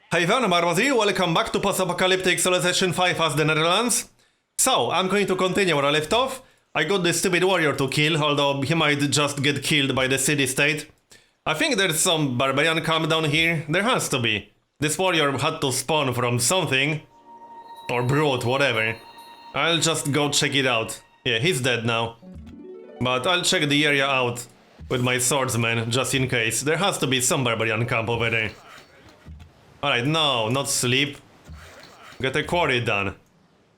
Hi everyone, Marbozir, welcome back to Post-Apocalyptic Civilization 5 as the Netherlands. So, I'm going to continue where I left off. I got this stupid warrior to kill, although he might just get killed by the city-state. I think there's some barbarian camp down here. There has to be. This warrior had to spawn from something. Or brute, whatever. I'll just go check it out. Yeah, he's dead now. But I'll check the area out with my swordsman, just in case. There has to be some barbarian camp over there. Alright, no, not sleep. Get a quarry done.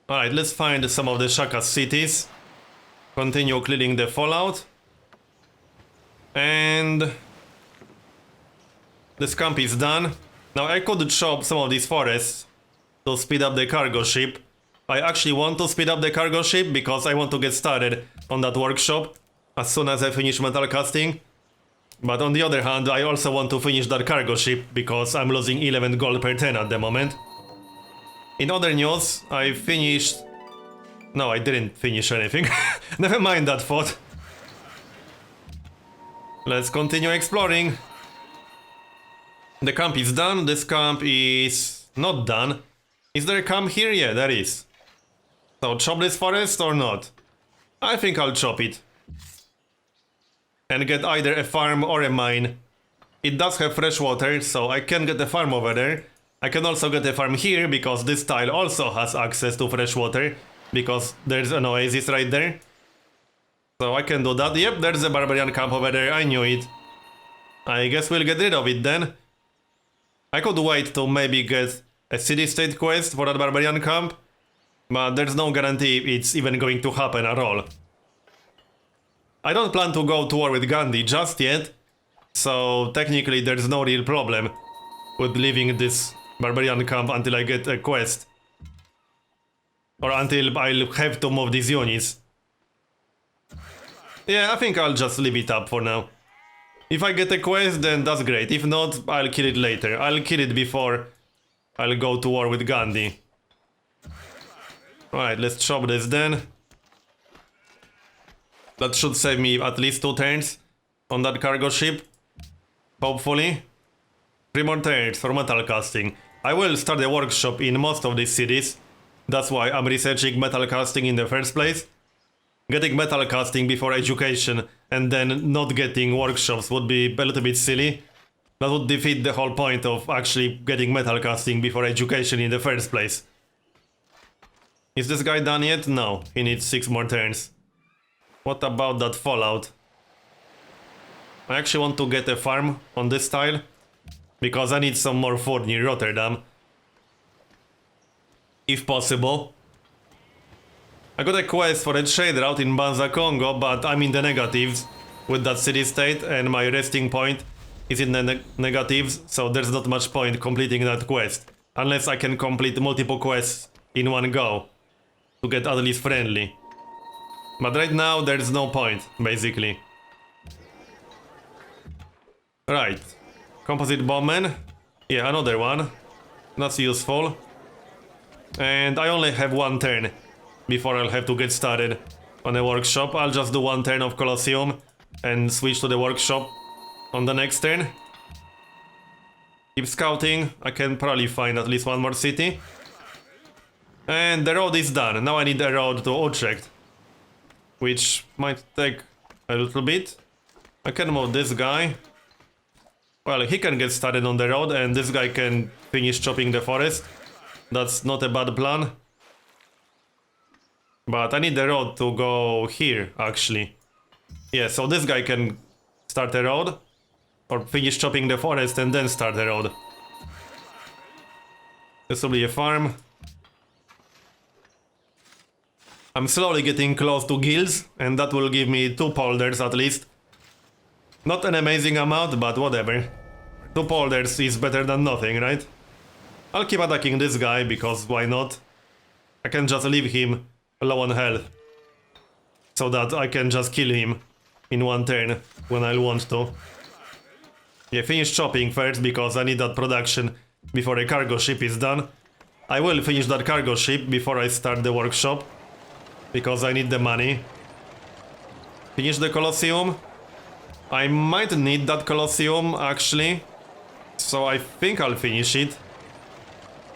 Alright, let's find some of the Shaka cities. Continue clearing the fallout. And this camp is done. Now I could chop some of these forests to speed up the cargo ship. I actually want to speed up the cargo ship because I want to get started on that workshop as soon as I finish metal casting. But on the other hand, I also want to finish that cargo ship because I'm losing 11 gold per 10 at the moment. In other news, I finished... No, I didn't finish anything. Never mind that thought. Let's continue exploring. The camp is done. This camp is not done. Is there a camp here? Yeah, there is. So chop this forest or not? I think I'll chop it. And get either a farm or a mine. It does have fresh water, so I can get a farm over there. I can also get a farm here, because this tile also has access to fresh water. Because there's an oasis right there. So I can do that. Yep, there's a barbarian camp over there, I knew it. I guess we'll get rid of it then. I could wait to maybe get a city-state quest for that barbarian camp. But there's no guarantee it's even going to happen at all. I don't plan to go to war with Gandhi just yet, so technically there's no real problem with leaving this barbarian camp until I get a quest. Or until I'll have to move these units. Yeah, I think I'll just leave it up for now. If I get a quest, then that's great. If not, I'll kill it later. I'll kill it before I'll go to war with Gandhi. Alright, let's chop this then. That should save me at least 2 turns on that cargo ship. Hopefully. 3 more turns for metal casting. I will start a workshop in most of these cities. That's why I'm researching metal casting in the first place. Getting metal casting before education and then not getting workshops would be a little bit silly. That would defeat the whole point of actually getting metal casting before education in the first place. Is this guy done yet? No, he needs 6 more turns. What about that fallout? I actually want to get a farm on this tile. Because I need some more food near Rotterdam. If possible. I got a quest for a trade route in Banza Congo, but I'm in the negatives with that city-state, and my resting point is in the negatives, so there's not much point completing that quest. Unless I can complete multiple quests in one go to get at least friendly. But right now there's no point, basically. Right. Composite bombman. Yeah, another one. That's useful. And I only have 1 turn before I'll have to get started on a workshop. I'll just do 1 turn of Colosseum and switch to the workshop on the next turn. Keep scouting. I can probably find at least 1 more city. And the road is done. Now I need a road to Utrecht, which might take a little bit. I can move this guy. Well, he can get started on the road and this guy can finish chopping the forest. That's not a bad plan. But I need the road to go here, actually. Yeah, so this guy can start a road. Or finish chopping the forest and then start the road. This will be a farm. I'm slowly getting close to guilds, and that will give me 2 polders at least. Not an amazing amount, but whatever. 2 polders is better than nothing, right? I'll keep attacking this guy, because why not? I can just leave him low on health. So that I can just kill him in 1 turn, when I want to. Yeah, finish chopping first, because I need that production before the cargo ship is done. I will finish that cargo ship before I start the workshop. Because I need the money. Finish the Colosseum. I might need that Colosseum, actually. So I think I'll finish it.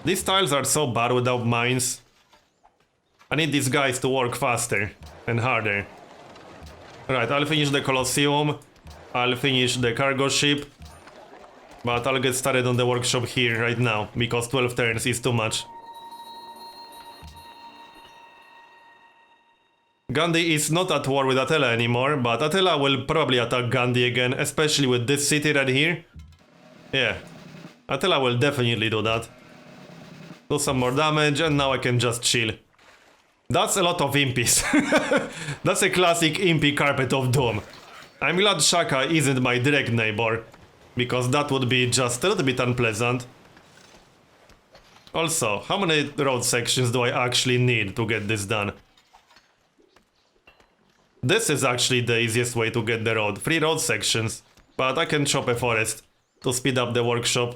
These tiles are so bad without mines. I need these guys to work faster and harder. Right, I'll finish the Colosseum. I'll finish the cargo ship. But I'll get started on the workshop here right now, because 12 turns is too much. Gandhi is not at war with Attila anymore, but Attila will probably attack Gandhi again, especially with this city right here. Yeah, Attila will definitely do that. Do some more damage, and now I can just chill. That's a lot of impies. That's a classic impy carpet of doom. I'm glad Shaka isn't my direct neighbor, because that would be just a little bit unpleasant. Also, how many road sections do I actually need to get this done? This is actually the easiest way to get the road. 3 road sections. But I can chop a forest to speed up the workshop.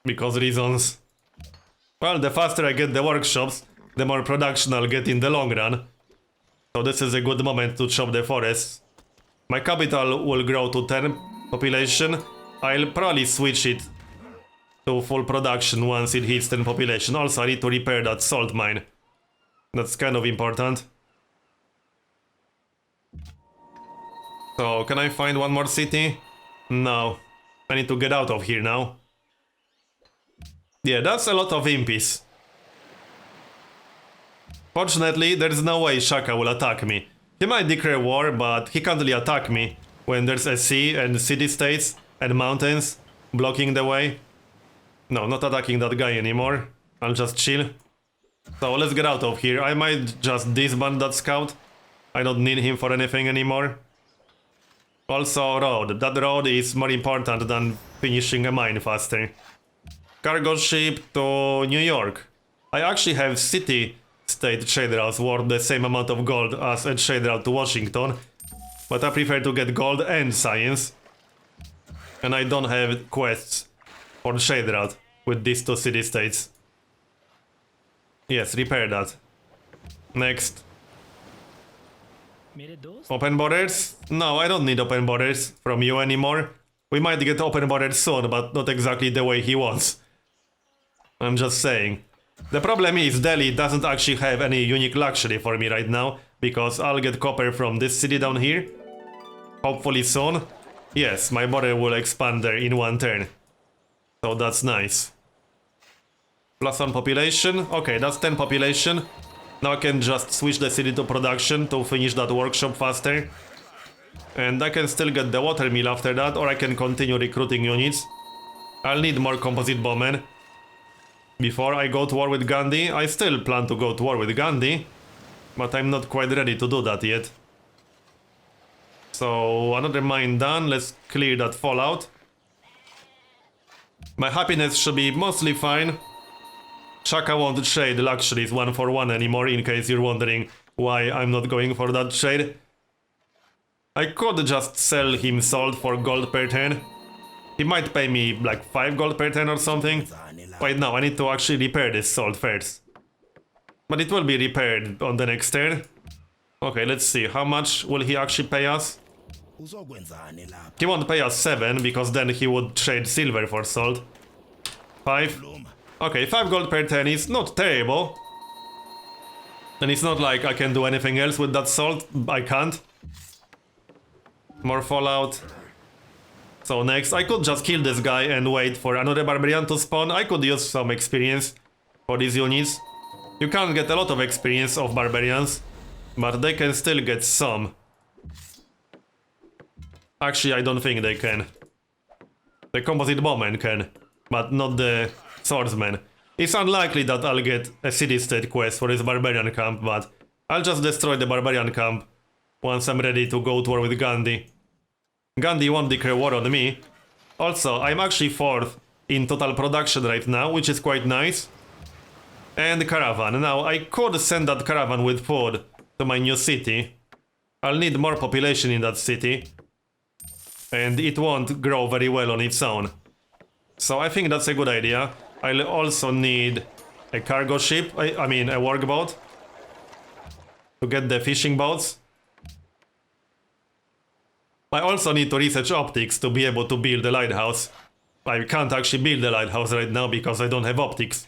Because reasons. Well, the faster I get the workshops, the more production I'll get in the long run. So this is a good moment to chop the forests. My capital will grow to 10 population. I'll probably switch it to full production once it hits 10 population. Also, I need to repair that salt mine. That's kind of important. So, can I find one more city? No. I need to get out of here now. Yeah, that's a lot of impies. Fortunately, there's no way Shaka will attack me. He might declare war, but he can't really attack me when there's a sea and city-states and mountains blocking the way. No, not attacking that guy anymore. I'll just chill. So let's get out of here. I might just disband that scout. I don't need him for anything anymore. Also, road. That road is more important than finishing a mine faster. Cargo ship to New York. I actually have city-state trade routes worth the same amount of gold as a trade route to Washington. But I prefer to get gold and science. And I don't have quests for trade route with these 2 city-states. Yes, repair that. Next. Open borders? No, I don't need open borders from you anymore. We might get open borders soon, but not exactly the way he wants. I'm just saying. The problem is Delhi doesn't actually have any unique luxury for me right now, because I'll get copper from this city down here. Hopefully soon. Yes, my border will expand there in 1 turn. So that's nice. +1 population. Okay, that's 10 population. Now I can just switch the city to production to finish that workshop faster. And I can still get the water mill after that, or I can continue recruiting units. I'll need more composite bowmen. Before I go to war with Gandhi, I still plan to go to war with Gandhi. But I'm not quite ready to do that yet. So, another mine done. Let's clear that fallout. My happiness should be mostly fine. Shaka won't trade luxuries 1 for 1 anymore, in case you're wondering why I'm not going for that trade. I could just sell him salt for gold per turn. He might pay me like 5 gold per turn or something. Wait, no, I need to actually repair this salt first. But it will be repaired on the next turn. Okay, let's see, how much will he actually pay us? He won't pay us 7, because then he would trade silver for salt. 5. Okay, 5 gold per turn is not terrible. And it's not like I can do anything else with that salt. I can't. More fallout. So next, I could just kill this guy and wait for another barbarian to spawn. I could use some experience for these units. You can't get a lot of experience of barbarians, but they can still get some. Actually, I don't think they can. The composite bowman can, but not the swordsman. It's unlikely that I'll get a city-state quest for his barbarian camp, but I'll just destroy the barbarian camp once I'm ready to go to war with Gandhi. Gandhi won't declare war on me. Also, I'm actually 4th in total production right now, which is quite nice. And caravan. Now, I could send that caravan with food to my new city. I'll need more population in that city. And it won't grow very well on its own. So I think that's a good idea. I'll also need a cargo ship, I mean a workboat. To get the fishing boats. I also need to research optics to be able to build a lighthouse. I can't actually build a lighthouse right now because I don't have optics.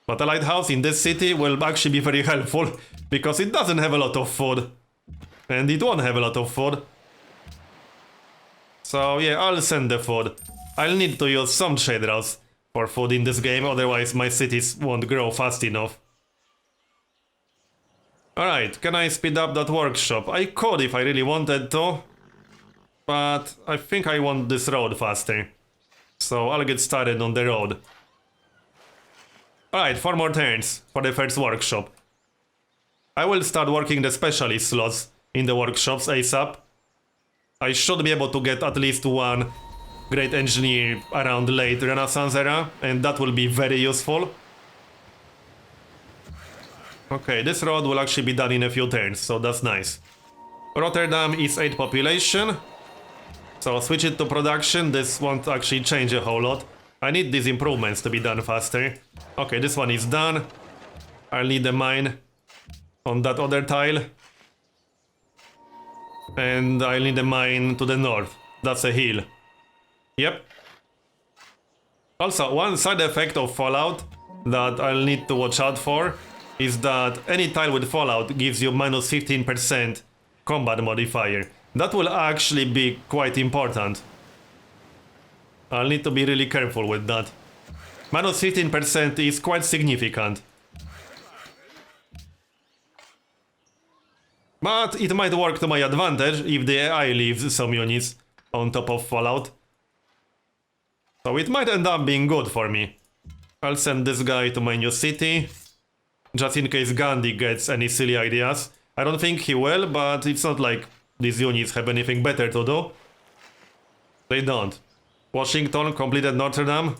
But a lighthouse in this city will actually be very helpful, because it doesn't have a lot of food. And it won't have a lot of food. So yeah, I'll send the food. I'll need to use some trade routes for food in this game, otherwise my cities won't grow fast enough. Alright, can I speed up that workshop? I could if I really wanted to. But I think I want this road faster. So I'll get started on the road. Alright, 4 more turns for the first workshop. I will start working the specialist slots in the workshops ASAP. I should be able to get at least one great engineer around late Renaissance era, and that will be very useful. Okay, this road will actually be done in a few turns, so that's nice. Rotterdam is 8 population. So switch it to production, this won't actually change a whole lot. I need these improvements to be done faster. Okay, this one is done. I'll need a mine on that other tile. And I'll need a mine to the north. That's a hill. Yep. Also, one side effect of Fallout that I'll need to watch out for is that any tile with Fallout gives you minus 15% combat modifier. That will actually be quite important. I'll need to be really careful with that. Minus 15% is quite significant. But it might work to my advantage if the AI leaves some units on top of Fallout. So it might end up being good for me. I'll send this guy to my new city, just in case Gandhi gets any silly ideas. I don't think he will, but it's not like these units have anything better to do. They don't. Washington completed Notre Dame.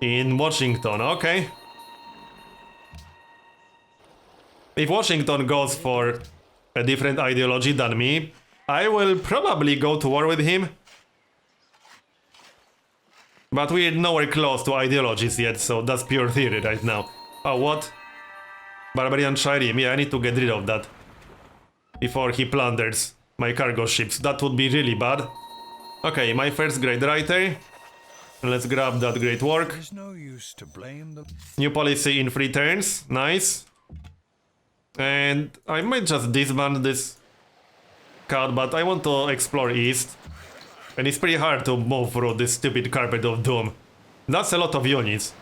In Washington, okay. If Washington goes for a different ideology than me, I will probably go to war with him. But we're nowhere close to ideologies yet, so that's pure theory right now. Oh, what? Barbarian Trireme, yeah, I need to get rid of that before he plunders my cargo ships. That would be really bad. Okay, my first great writer. Let's grab that great work. There's no use to blame them. New policy in 3 turns. Nice. And I might just disband this card, but I want to explore east. And it's pretty hard to move through this stupid carpet of doom. That's a lot of units.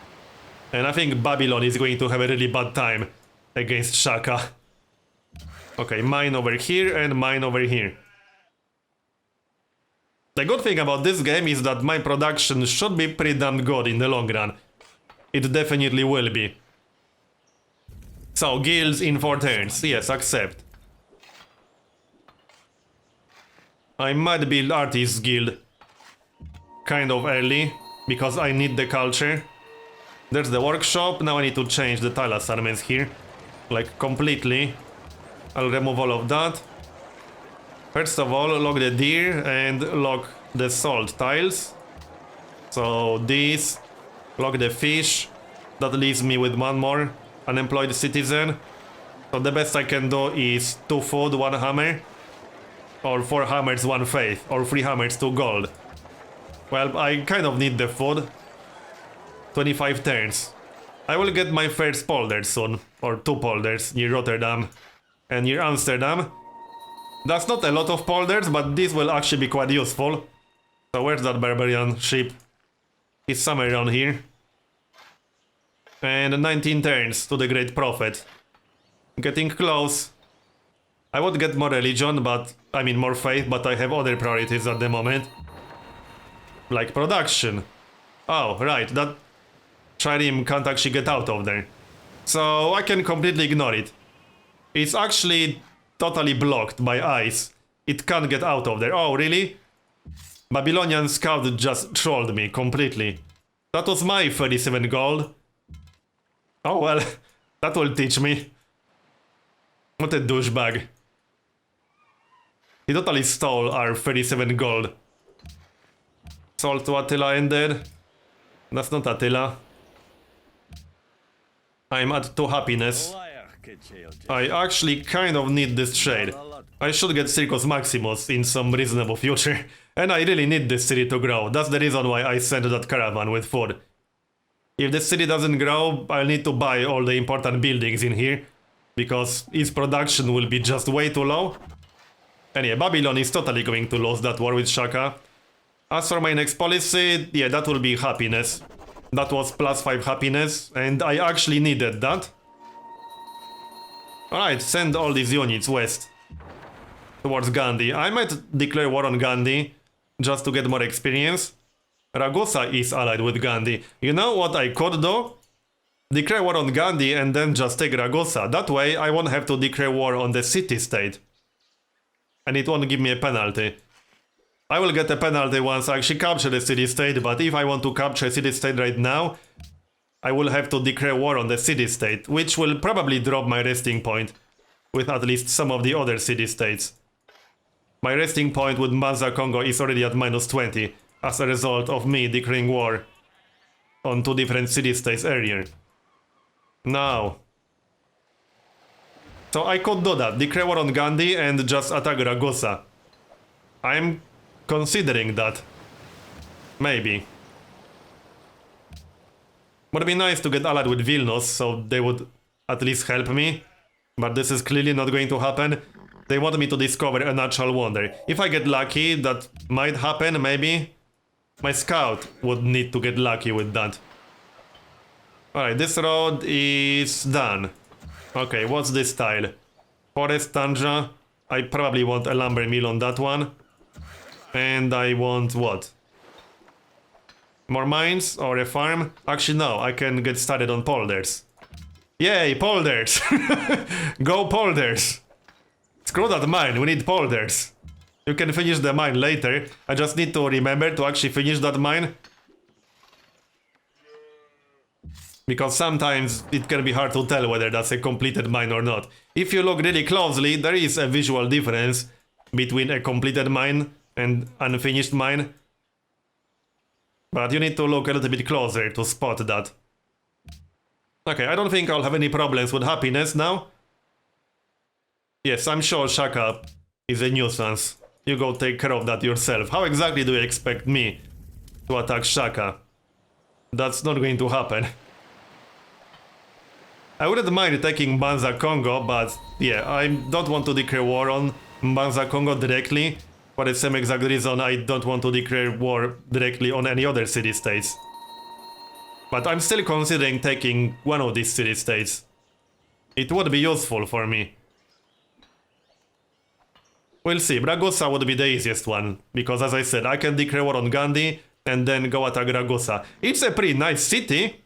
And I think Babylon is going to have a really bad time against Shaka. Okay, mine over here and mine over here. The good thing about this game is that my production should be pretty damn good in the long run. It definitely will be. So, guilds in 4 turns. Yes, accept. I might build Artist Guild kind of early, because I need the culture. There's the workshop. Now I need to change the tile assignments here. Like, completely. I'll remove all of that. First of all, lock the deer and lock the salt tiles. So these, lock the fish. That leaves me with 1 more unemployed citizen. So the best I can do is 2 food, 1 hammer. Or 4 hammers, 1 faith. Or 3 hammers, 2 gold. Well, I kind of need the food. 25 turns. I will get my first polder soon. Or 2 polders near Rotterdam and near Amsterdam. That's not a lot of polders, but this will actually be quite useful. So where's that barbarian ship? It's somewhere around here. And 19 turns to the Great Prophet. Getting close. I would get more religion, but I mean more faith, but I have other priorities at the moment. Like production. Oh, right, that Trireme can't actually get out of there. So I can completely ignore it. It's actually totally blocked by ice. It can't get out of there. Oh, really? Babylonian Scout just trolled me completely. That was my 37 gold. Oh well, that will teach me. What a douchebag. He totally stole our 37 gold. Sold to Attila ended. That's not Attila. I'm at 2 happiness. I actually kind of need this trade. I should get Circus Maximus in some reasonable future. And I really need this city to grow. That's the reason why I sent that caravan with food. If the city doesn't grow, I'll need to buy all the important buildings in here, because its production will be just way too low. And yeah, Babylon is totally going to lose that war with Shaka. As for my next policy, yeah, that will be happiness. That was +5 happiness, and I actually needed that. Alright, send all these units west. Towards Gandhi. I might declare war on Gandhi, just to get more experience. Ragosa is allied with Gandhi. You know what I could do? Declare war on Gandhi and then just take Ragosa. That way I won't have to declare war on the city-state. And it won't give me a penalty. I will get a penalty once I actually capture the city-state, but if I want to capture a city-state right now, I will have to declare war on the city-state, which will probably drop my resting point with at least some of the other city-states. My resting point with Mbanza Congo is already at -20 as a result of me declaring war on 2 different city-states earlier. Now. So I could do that, declare war on Gandhi and just attack Ragosa. I'm considering that. Maybe. Would be nice to get allied with Vilnius, so they would at least help me. But this is clearly not going to happen. They want me to discover a natural wonder. If I get lucky, that might happen, maybe. My scout would need to get lucky with that. Alright, this road is done. Okay, what's this style? Forest Tundra. I probably want a lumber mill on that one. And I want what? More mines or a farm? Actually no, I can get started on polders. Yay, polders! Go polders! Screw that mine, we need polders. You can finish the mine later. I just need to remember to actually finish that mine. Because sometimes it can be hard to tell whether that's a completed mine or not. If you look really closely, there is a visual difference between a completed mine and unfinished mine. But you need to look a little bit closer to spot that. Okay, I don't think I'll have any problems with happiness now. Yes, I'm sure Shaka is a nuisance. You go take care of that yourself. How exactly do you expect me to attack Shaka? That's not going to happen. I wouldn't mind taking Mbanza Congo, but yeah, I don't want to declare war on Mbanza Congo directly. For the same exact reason I don't want to declare war directly on any other city-states. But I'm still considering taking one of these city-states. It would be useful for me. We'll see, Ragosa would be the easiest one, because as I said, I can declare war on Gandhi and then go attack Ragosa. It's a pretty nice city.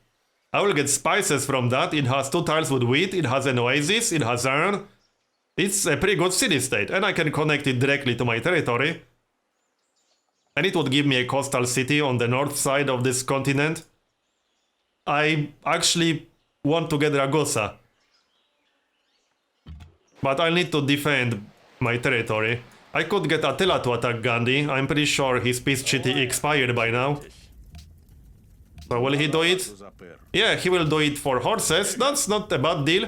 I will get spices from that. It has 2 tiles with wheat, it has an oasis, it has iron. It's a pretty good city-state, and I can connect it directly to my territory. And it would give me a coastal city on the north side of this continent. I actually want to get Ragosa. But I'll need to defend my territory. I could get Attila to attack Gandhi. I'm pretty sure his peace treaty expired by now. So will he do it? Yeah, he will do it for horses. That's not a bad deal.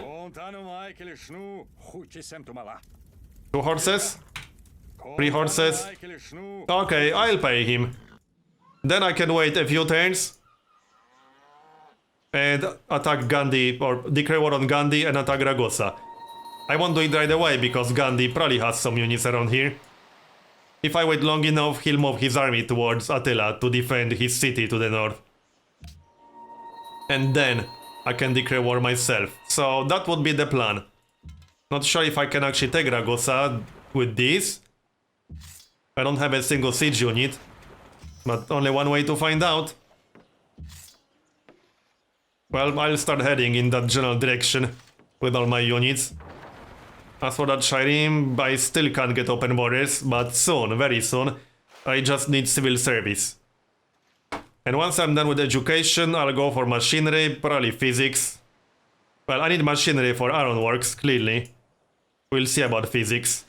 2 horses? 3 horses? Okay, I'll pay him. Then I can wait a few turns. And attack Gandhi, or declare war on Gandhi and attack Ragosa. I won't do it right away because Gandhi probably has some units around here. If I wait long enough, he'll move his army towards Attila to defend his city to the north. And then I can declare war myself. So that would be the plan. Not sure if I can actually take Ragosa with this. I don't have a single siege unit. But only one way to find out. Well, I'll start heading in that general direction with all my units. As for that Shireen, I still can't get open borders, but soon, very soon, I just need civil service. And once I'm done with education, I'll go for machinery, probably physics. Well, I need machinery for ironworks, clearly. We'll see about physics.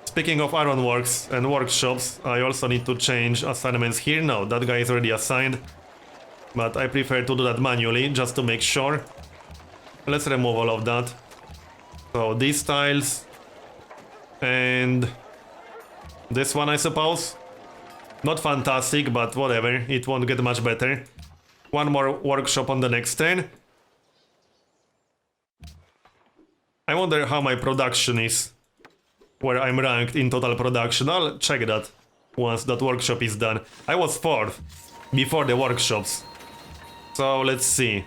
Speaking of ironworks and workshops, I also need to change assignments here. No, that guy is already assigned. But I prefer to do that manually, just to make sure. Let's remove all of that. So these tiles. And this one, I suppose. Not fantastic, but whatever. It won't get much better. One more workshop on the next turn. I wonder how my production is. Where I'm ranked in total production. I'll check that once that workshop is done. I was 4th before the workshops. So let's see.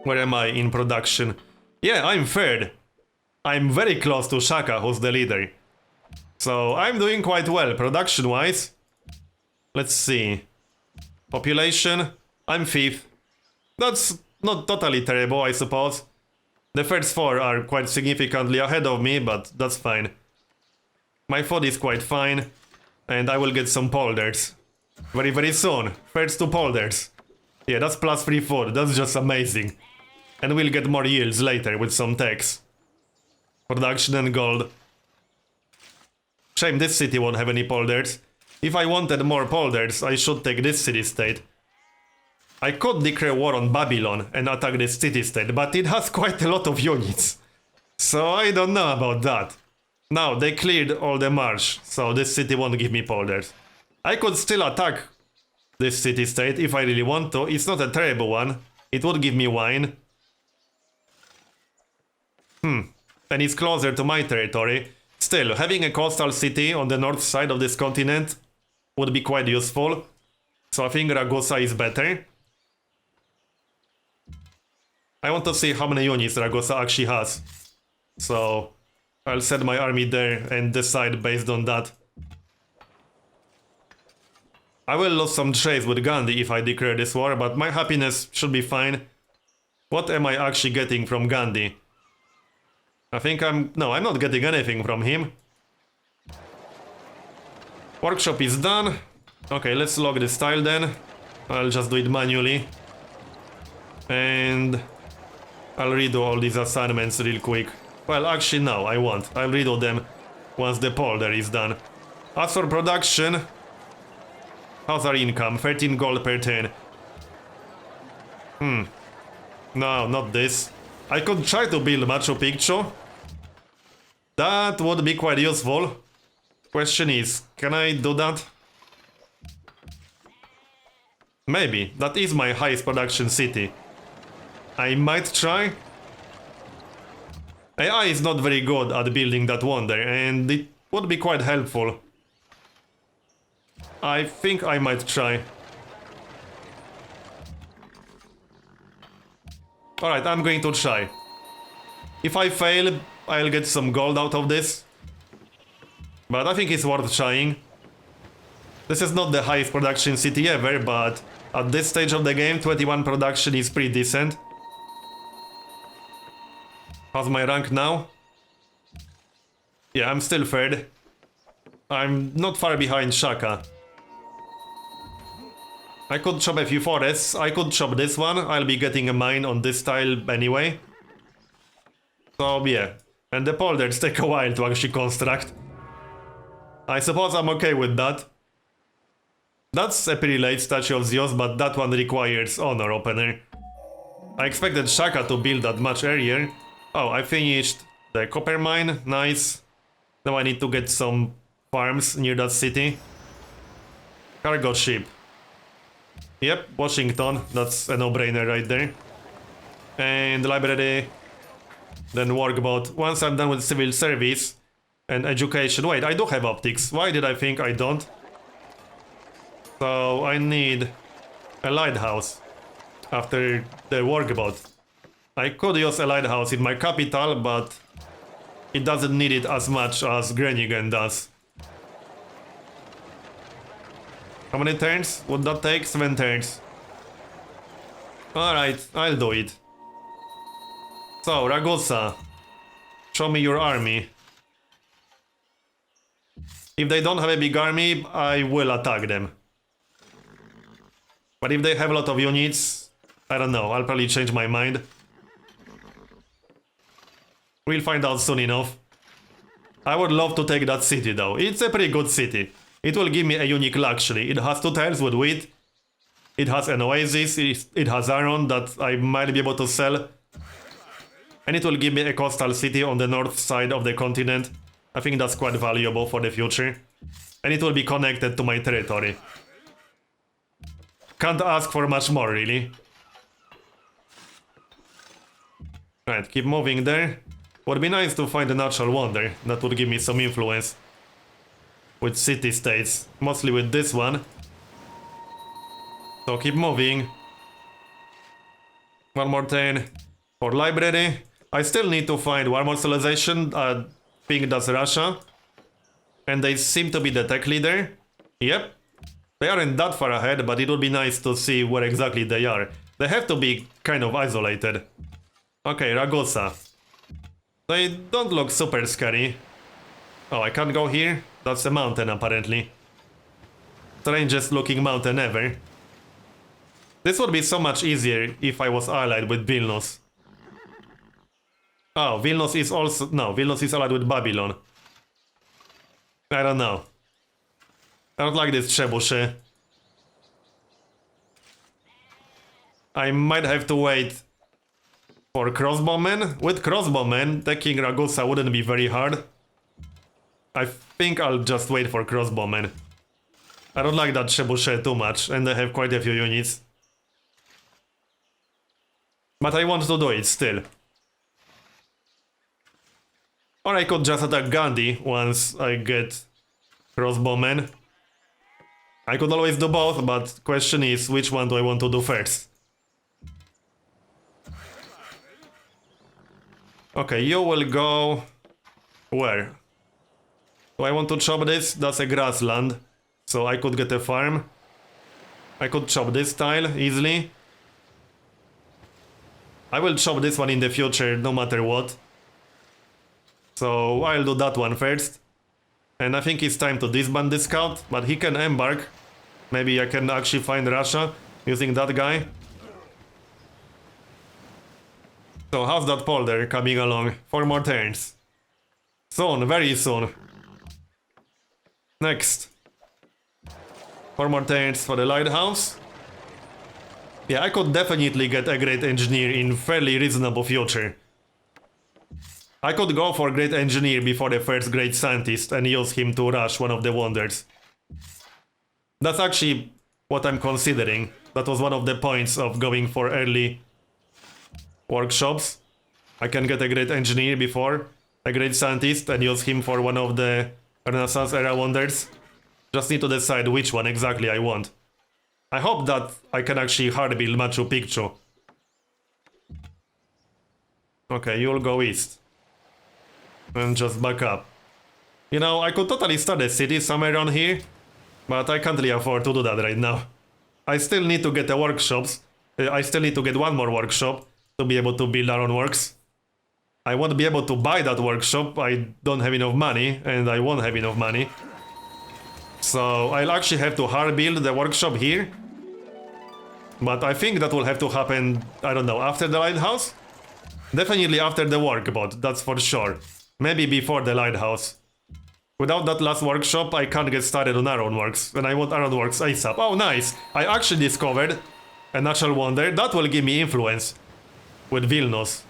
Where am I in production? Yeah, I'm 3rd. I'm very close to Shaka, who's the leader. So I'm doing quite well production-wise. Let's see. Population, I'm 5th. That's not totally terrible, I suppose. The first 4 are quite significantly ahead of me, but that's fine. My food is quite fine, and I will get some polders. Very, very soon. First 2 polders. Yeah, that's +3 food, that's just amazing. And we'll get more yields later with some techs. Production and gold. Shame this city won't have any polders. If I wanted more polders, I should take this city-state. I could declare war on Babylon and attack this city-state, but it has quite a lot of units. So I don't know about that. Now, they cleared all the marsh, so this city won't give me polders. I could still attack this city-state if I really want to. It's not a terrible one. It would give me wine. And it's closer to my territory. Still, having a coastal city on the north side of this continent would be quite useful. So I think Ragusa is better. I want to see how many units Ragusa actually has. So I'll send my army there and decide based on that. I will lose some trades with Gandhi if I declare this war, but my happiness should be fine. What am I actually getting from Gandhi? I think no, I'm not getting anything from him. Workshop is done. Okay, let's log this tile then. I'll just do it manually. And I'll redo all these assignments real quick. Well, actually no, I won't. I'll redo them once the polder is done. As for production, how's our income? 13 gold per turn. No, not this. I could try to build Machu Picchu. That would be quite useful. Question is, can I do that? Maybe. That is my highest production city. I might try. AI is not very good at building that wonder, and it would be quite helpful. I think I might try. Alright, I'm going to try. If I fail, I'll get some gold out of this. But I think it's worth trying. This is not the highest production city ever, but at this stage of the game, 21 production is pretty decent. How's my rank now? Yeah, I'm still 3rd. I'm not far behind Shaka. I could chop a few forests, I could chop this one, I'll be getting a mine on this tile anyway. So yeah, and the polders take a while to actually construct. I suppose I'm okay with that. That's a pretty late statue of Zeus, but that one requires honor opener. I expected Shaka to build that much earlier. Oh, I finished the copper mine, nice. Now I need to get some farms near that city. Cargo ship. Yep, Washington, that's a no-brainer right there. And library, then workboat. Once I'm done with civil service and education. Wait, I do have optics. Why did I think I don't? So I need a lighthouse after the workboat. I could use a lighthouse in my capital, but it doesn't need it as much as Groningen does. How many turns would that take? 7 turns. Alright, I'll do it. So, Ragusa, show me your army. If they don't have a big army, I will attack them. But if they have a lot of units, I don't know, I'll probably change my mind. We'll find out soon enough. I would love to take that city though, it's a pretty good city. It will give me a unique luxury. It has 2 tiles with wheat. It has an oasis, it has iron that I might be able to sell. And it will give me a coastal city on the north side of the continent. I think that's quite valuable for the future. And it will be connected to my territory. Can't ask for much more, really. Right, keep moving there. Would be nice to find a natural wonder. That would give me some influence. With city-states. Mostly with this one. So keep moving. One more turn for library. I still need to find one more civilization. I think that's Russia. And they seem to be the tech leader. Yep. They aren't that far ahead, but it would be nice to see where exactly they are. They have to be kind of isolated. Okay, Ragusa. They don't look super scary. Oh, I can't go here? That's a mountain, apparently. Strangest looking mountain ever. This would be so much easier if I was allied with Vilnius. Oh, Vilnius is also... No, Vilnius is allied with Babylon. I don't know. I don't like this trebuchet. I might have to wait for crossbowmen. With crossbowmen, taking Ragusa wouldn't be very hard. I think I'll just wait for crossbowmen. I don't like that trebuchet too much, and they have quite a few units. But I want to do it still. Or I could just attack Gandhi once I get crossbowmen. I could always do both, but question is which one do I want to do first? Okay, you will go... Where? Do I want to chop this? That's a grassland. So I could get a farm. I could chop this tile easily. I will chop this one in the future, no matter what. So I'll do that one first. And I think it's time to disband this scout, but he can embark. Maybe I can actually find Russia using that guy. So how's that polder coming along? 4 more turns. Soon, very soon. Next. 4 more turns for the lighthouse. Yeah, I could definitely get a great engineer in fairly reasonable future. I could go for great engineer before the first great scientist and use him to rush one of the wonders. That's actually what I'm considering. That was one of the points of going for early workshops. I can get a great engineer before a great scientist and use him for one of the Renaissance era wonders. Just need to decide which one exactly I want. I hope that I can actually hard build Machu Picchu. Okay, you'll go east. And just back up. You know, I could totally start a city somewhere around here, but I can't really afford to do that right now. I still need to get the workshops. I still need to get one more workshop to be able to build our own works. I won't be able to buy that workshop. I don't have enough money, and I won't have enough money. So I'll actually have to hard build the workshop here. But I think that will have to happen, I don't know, after the lighthouse? Definitely after the workbot, that's for sure. Maybe before the lighthouse. Without that last workshop, I can't get started on Ironworks, and I want Ironworks ASAP. Oh, nice! I actually discovered a natural wonder that will give me influence with Vilnius.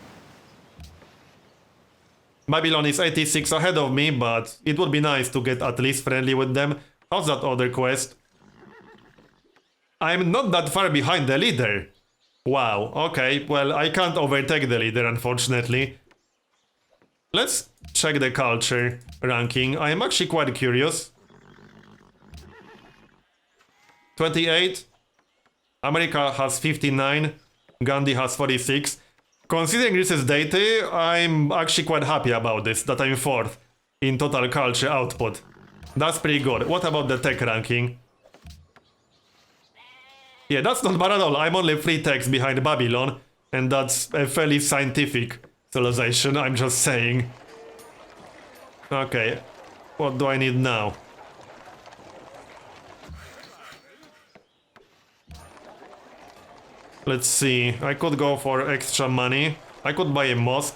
Babylon is 86 ahead of me, but it would be nice to get at least friendly with them. How's that other quest? I'm not that far behind the leader. Wow, okay, well, I can't overtake the leader, unfortunately. Let's check the culture ranking. I am actually quite curious. 28. America has 59. Gandhi has 46. Considering this is Deity, I'm actually quite happy about this, that I'm 4th in total culture output. That's pretty good. What about the tech ranking? Yeah, that's not bad at all. I'm only 3 techs behind Babylon, and that's a fairly scientific civilization, I'm just saying. Okay, what do I need now? Let's see, I could go for extra money. I could buy a mosque.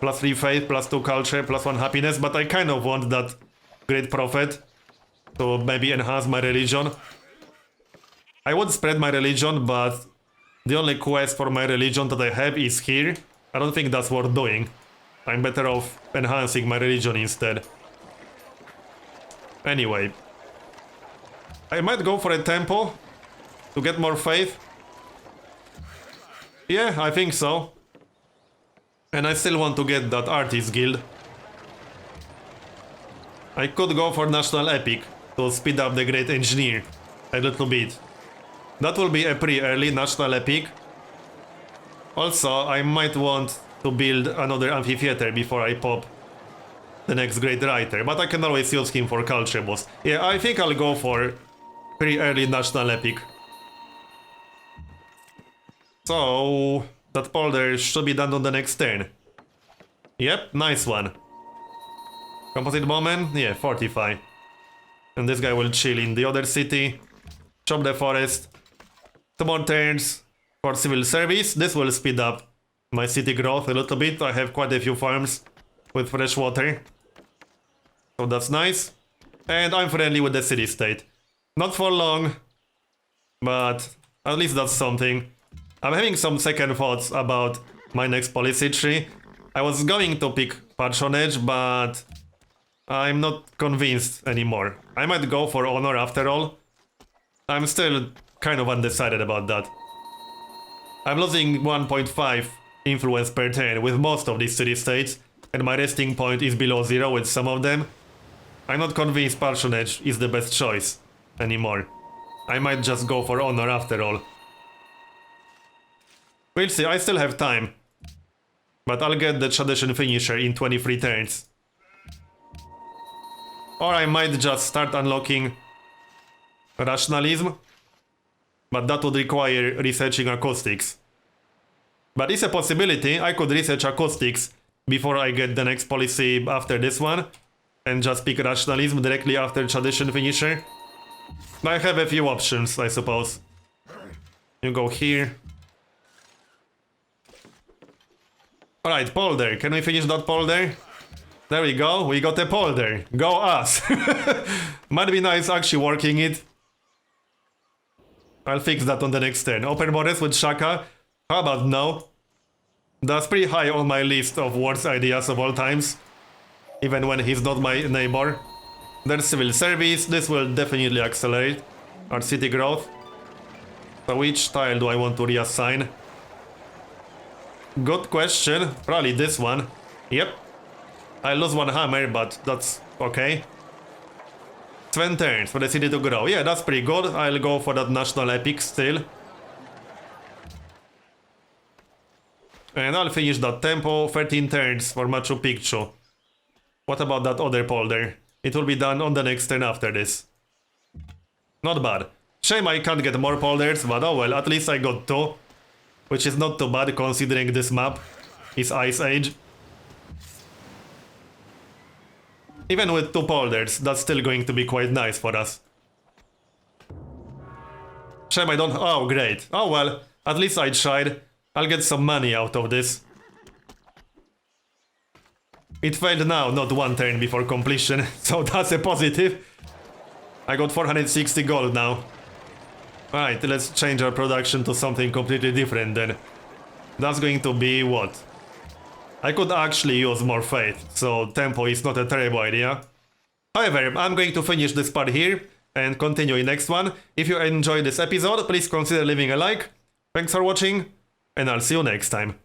Plus 3 faith, plus 2 culture, plus 1 happiness, but I kind of want that great prophet to maybe enhance my religion. I would spread my religion, but the only quest for my religion that I have is here. I don't think that's worth doing. I'm better off enhancing my religion instead. Anyway. I might go for a temple. To get more faith? Yeah, I think so. And I still want to get that artist guild. I could go for national epic to speed up the great engineer a little bit. That will be a pretty early national epic. Also, I might want to build another amphitheater before I pop the next great writer, but I can always use him for culture boss. Yeah, I think I'll go for pretty early national epic. So that polder should be done on the next turn. Yep, nice one. Composite moment? Yeah, fortify. And this guy will chill in the other city. Chop the forest. 2 more turns for civil service. This will speed up my city growth a little bit. I have quite a few farms with fresh water. So that's nice. And I'm friendly with the city-state. Not for long, but at least that's something. I'm having some second thoughts about my next policy tree. I was going to pick patronage, but I'm not convinced anymore. I might go for honor after all. I'm still kind of undecided about that. I'm losing 1.5 influence per turn with most of these city-states, and my resting point is below 0 with some of them. I'm not convinced patronage is the best choice anymore. I might just go for honor after all. We'll see, I still have time. But I'll get the tradition finisher in 23 turns. Or I might just start unlocking rationalism. But that would require researching acoustics. But it's a possibility. I could research acoustics before I get the next policy after this one. And just pick rationalism directly after tradition finisher. I have a few options, I suppose. You go here. Alright, polder. Can we finish that polder? There we go. We got a polder. Go us. Might be nice actually working it. I'll fix that on the next turn. Open borders with Shaka. How about no? That's pretty high on my list of worst ideas of all times. Even when he's not my neighbor. There's civil service. This will definitely accelerate our city growth. So which tile do I want to reassign? Good question. Probably this one. Yep. I lose 1 hammer, but that's okay. 20 turns for the city to grow. Yeah, that's pretty good. I'll go for that national epic still. And I'll finish that tempo. 13 turns for Machu Picchu. What about that other polder? It will be done on the next turn after this. Not bad. Shame I can't get more polders, but oh well, at least I got 2. Which is not too bad considering this map is Ice Age. Even with 2 polders, that's still going to be quite nice for us. Shame I don't... Oh, great. Oh well, at least I tried. I'll get some money out of this. It failed now, not 1 turn before completion, so that's a positive. I got 460 gold now. Alright, let's change our production to something completely different then. That's going to be what? I could actually use more faith, so tempo is not a terrible idea. However, I'm going to finish this part here and continue in next one. If you enjoyed this episode, please consider leaving a like. Thanks for watching, and I'll see you next time.